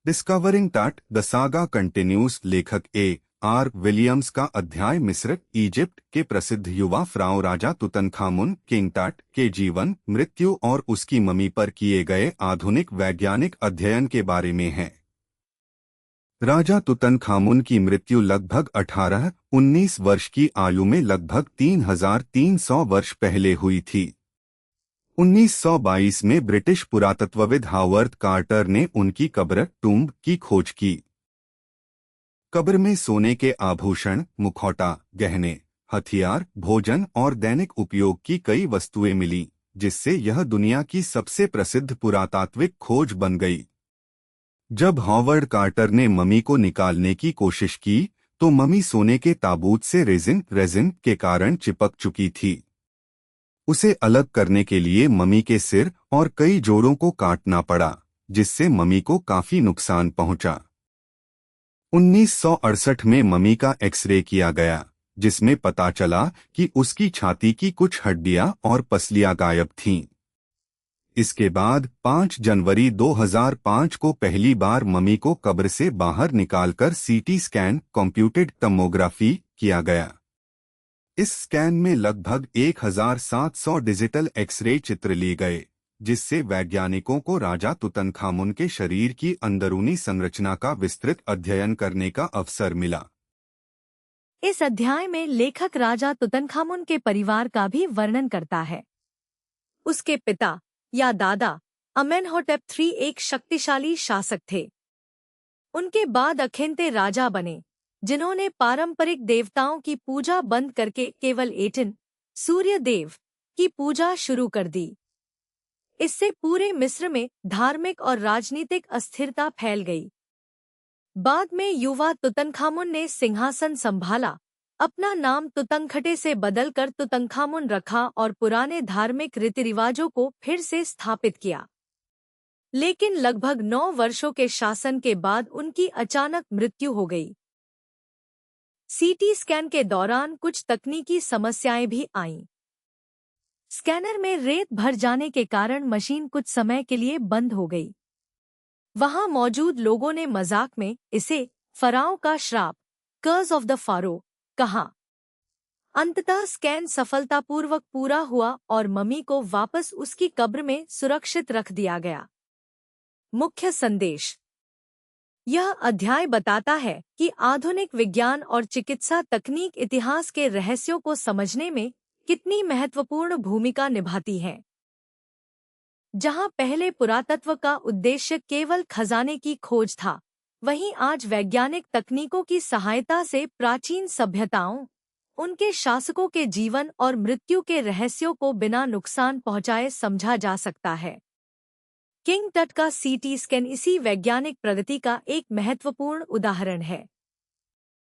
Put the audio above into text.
Discovering टट the saga continues. लेखक A.R. Williams का अध्याय मिस्र इजिप्ट के प्रसिद्ध युवा फ़राओ राजा तुतनखामुन किंग टट के जीवन, मृत्यु और उसकी ममी पर किए गए आधुनिक वैज्ञानिक अध्ययन के बारे में है। राजा तुतनखामुन की मृत्यु लगभग 18-19 वर्ष की आयु में लगभग 3300 वर्ष पहले हुई थी। 1922 में ब्रिटिश पुरातत्वविद हावर्ड कार्टर ने उनकी कब्र टूम्ब की खोज की। कब्र में सोने के आभूषण, मुखौटा, गहने, हथियार, भोजन और दैनिक उपयोग की कई वस्तुएं मिली, जिससे यह दुनिया की सबसे प्रसिद्ध पुरातात्विक खोज बन गई। जब हावर्ड कार्टर ने ममी को निकालने की कोशिश की, तो ममी सोने के ताबूत से रेजिन के कारण चिपक चुकी थी। उसे अलग करने के लिए ममी के सिर और कई जोड़ों को काटना पड़ा, जिससे ममी को काफी नुकसान पहुंचा। 1968 में ममी का एक्सरे किया गया, जिसमें पता चला कि उसकी छाती की कुछ हड्डियां और पसलियां गायब थीं। इसके बाद 5 जनवरी 2005 को पहली बार ममी को कब्र से बाहर निकालकर सीटी स्कैन, कंप्यूटेड टोमोग्राफी किया गया। इस स्कैन में लगभग 1700 डिजिटल एक्सरे चित्र लिए गए, जिससे वैज्ञानिकों को राजा तुतनखामुन के शरीर की अंदरूनी संरचना का विस्तृत अध्ययन करने का अवसर मिला। इस अध्याय में लेखक राजा तुतनखामुन के परिवार का भी वर्णन करता है। उसके पिता या दादा अमेनहोटेप III एक शक्तिशाली शासक थे। उनके बाद अखेन्ते राजा बने, जिन्होंने पारंपरिक देवताओं की पूजा बंद करके केवल एटन, सूर्य देव, की पूजा शुरू कर दी। इससे पूरे मिस्र में धार्मिक और राजनीतिक अस्थिरता फैल गई। बाद में युवा तुतनखामुन ने सिंहासन संभाला, अपना नाम तुतनखटे से बदलकर तुतनखामुन रखा और पुराने धार्मिक रीति रिवाजों को फिर से स्थापित किया। लेकिन लगभग 9 वर्षों के शासन के बाद उनकी अचानक मृत्यु हो गई। सीटी स्कैन के दौरान कुछ तकनीकी समस्याएं भी आईं। स्कैनर में रेत भर जाने के कारण मशीन कुछ समय के लिए बंद हो गई। वहां मौजूद लोगों ने मजाक में इसे फ़राओ का श्राप, कर्स ऑफ द फ़ारो, कहा। अंततः स्कैन सफलतापूर्वक पूरा हुआ और ममी को वापस उसकी कब्र में सुरक्षित रख दिया गया। मुख्य संदेश: यह अध्याय बताता है कि आधुनिक विज्ञान और चिकित्सा तकनीक इतिहास के रहस्यों को समझने में कितनी महत्वपूर्ण भूमिका निभाती हैं। जहां पहले पुरातत्व का उद्देश्य केवल खजाने की खोज था, वहीं आज वैज्ञानिक तकनीकों की सहायता से प्राचीन सभ्यताओं, उनके शासकों के जीवन और मृत्यु के रहस्यों को बिना नुकसान पहुंचाए समझा जा सकता है। किंग टट का सीटी स्कैन इसी वैज्ञानिक प्रगति का एक महत्वपूर्ण उदाहरण है।